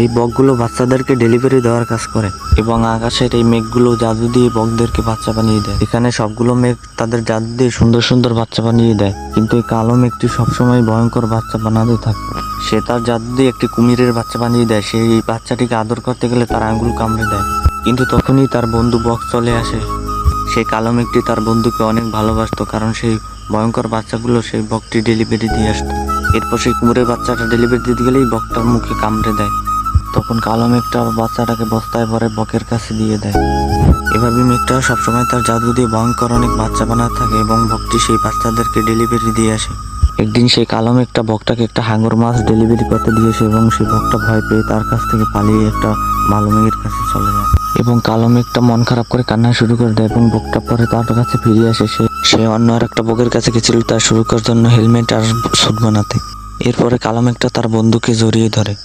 এই বকগুলো বাচ্চাদেরকে ডেলিভারি দেওয়ার কাজ করে এবং আকাশের এই মেঘগুলো জাদু দিয়ে বকদেরকে বাচ্চা বানিয়ে দেয়। এখানে সবগুলো মেঘ তাদের জাদু দিয়ে সুন্দর সুন্দর বাচ্চা বানিয়ে দেয়, কিন্তু এই কালো মেঘটি সবসময় ভয়ঙ্কর বাচ্চা বানাতে থাকে। সে তার জাদু দিয়ে একটি কুমিরের বাচ্চা বানিয়ে দেয়। সেই বাচ্চাটিকে আদর করতে গেলে তার আঙ্গুল কামড়ে দেয়, কিন্তু তখনই তার বন্ধু বক চলে আসে। সেই কালো মেঘটি তার বন্ধুকে অনেক ভালোবাসতো, কারণ সেই ভয়ঙ্কর বাচ্চাগুলো সেই বকটি ডেলিভারি দিয়ে আসতো। এরপর সেই কুমিরের বাচ্চাটা ডেলিভারি দিতে গেলেই বকটার মুখে কামড়ে দেয়। তখন কালো মেঘটা বাচ্চাটাকে বস্তায় ভরে বকের কাছে দিয়ে দেয়। এভাবে মেঘটা সবসময় তার জাদু দিয়ে ভয়ঙ্কর অনেক বাচ্চা বানাতে থাকে এবং বকটি সেই বাচ্চাদেরকে ডেলিভারি দিয়ে আসে। একদিন সেই কালো মেঘটা বকটাকে একটা হাঙর মাছ ডেলিভারি করতে দিয়েছে এবং সেই বকটা ভয় পেয়ে তার কাছ থেকে পালিয়ে একটা ভালো মেঘের কাছে চলে যায় এবং কালো মেঘটা মন খারাপ করে কান্না শুরু করে দেয় এবং বকটা পরে তার কাছে ফিরে আসে। সে অন্য আর একটা বকের কাছে গেছিল তার সুরক্ষার জন্য হেলমেট আর স্যুট বানাতে। এরপরে কালো মেঘটা তার বন্ধুকে জড়িয়ে ধরে।